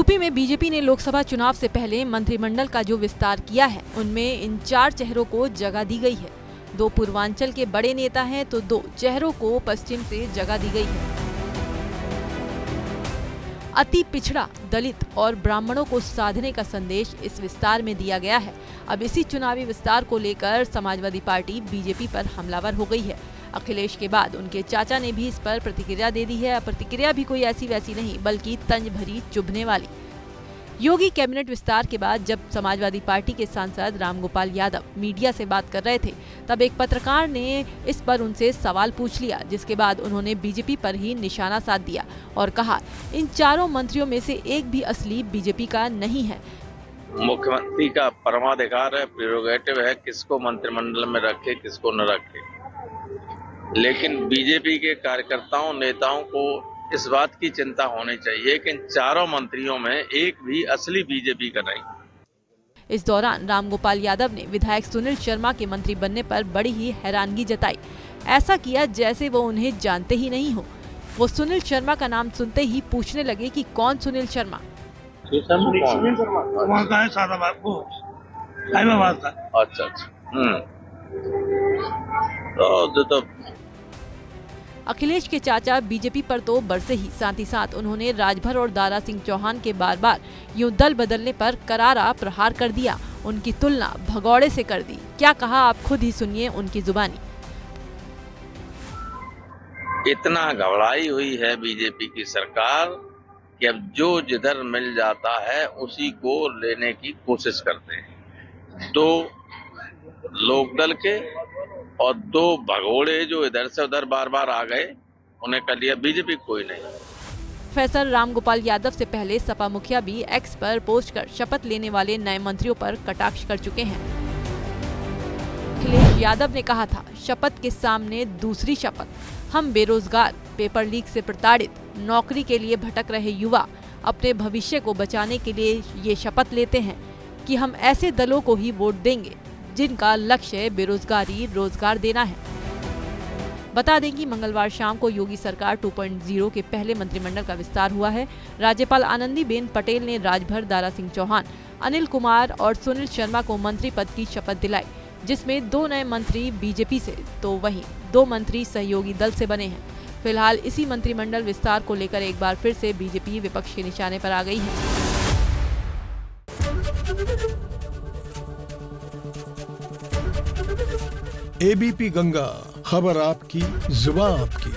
UP में BJP ने लोकसभा चुनाव से पहले मंत्रिमंडल का जो विस्तार किया है, उनमें इन 4 चेहरों को जगह दी गई है। 2 पूर्वांचल के बड़े नेता हैं तो 2 चेहरों को पश्चिम से जगह दी गई है। अति पिछड़ा, दलित और ब्राह्मणों को साधने का संदेश इस विस्तार में दिया गया है। अब इसी चुनावी विस्तार को लेकर समाजवादी पार्टी बीजेपी पर हमलावर हो गई है। अखिलेश के बाद उनके चाचा ने भी इस पर प्रतिक्रिया दे दी है। प्रतिक्रिया भी कोई ऐसी वैसी नहीं, बल्कि तंज भरी, चुभने वाली। योगी कैबिनेट विस्तार के बाद जब समाजवादी पार्टी के सांसद रामगोपाल यादव मीडिया से बात कर रहे थे, तब एक पत्रकार ने इस पर उनसे सवाल पूछ लिया, जिसके बाद उन्होंने बीजेपी पर ही निशाना साध दिया और कहा, इन 4 मंत्रियों में से एक भी असली बीजेपी का नहीं है। मुख्यमंत्री का परमाधिकार है, प्रेरोगेटिव है, किसको मंत्रिमंडल में रखे, किसको न रखे। लेकिन बीजेपी के कार्यकर्ताओं, नेताओं को इस बात की चिंता होनी चाहिए कि इन 4 मंत्रियों में एक भी असली बीजेपी का नहीं। इस दौरान रामगोपाल यादव ने विधायक सुनील शर्मा के मंत्री बनने पर बड़ी ही हैरानगी जताई। ऐसा किया जैसे वो उन्हें जानते ही नहीं हो। वो सुनील शर्मा का नाम सुनते ही पूछने लगे कि कौन सुनील शर्मा। वहाँ का है सादाबाद को, साहिबाबाद का। अच्छा। तो अखिलेश के चाचा बीजेपी पर तो बरसे ही, साथ ही साथ उन्होंने राजभर और दारा सिंह चौहान के बार यूं दल बदलने पर करारा प्रहार कर दिया। उनकी तुलना भगौड़े से कर दी। क्या कहा, आप खुद ही सुनिए उनकी जुबानी। इतना घबराई हुई है बीजेपी की सरकार कि अब जो जिधर मिल जाता है उसी को लेने की कोशिश करते हैं। 2 लोकदल के और 2 भगोड़े जो इधर से उधर बार आ गए, उन्हें कर लिया बीजेपी कोई नहीं। प्रोफेसर रामगोपाल यादव से पहले सपा मुखिया भी एक्स पर पोस्ट कर शपथ लेने वाले नए मंत्रियों पर कटाक्ष कर चुके हैं। अखिलेश यादव ने कहा था, शपथ के सामने दूसरी शपथ। हम बेरोजगार, पेपर लीक से प्रताड़ित, नौकरी के लिए भटक रहे युवा अपने भविष्य को बचाने के लिए ये शपथ लेते हैं कि हम ऐसे दलों को ही वोट देंगे जिनका लक्ष्य बेरोजगारी, रोजगार देना है। बता दें कि मंगलवार शाम को योगी सरकार 2.0 के पहले मंत्रिमंडल का विस्तार हुआ है। राज्यपाल आनंदीबेन पटेल ने राजभर, दारा सिंह चौहान, अनिल कुमार और सुनील शर्मा को मंत्री पद की शपथ दिलाई, जिसमें 2 नए मंत्री बीजेपी से तो वहीं 2 मंत्री सहयोगी दल से बने हैं। फिलहाल इसी मंत्रिमंडल विस्तार को लेकर एक बार फिर से बीजेपी विपक्ष के निशाने पर आ गई है। एबीपी गंगा, खबर आपकी, जुबान आपकी।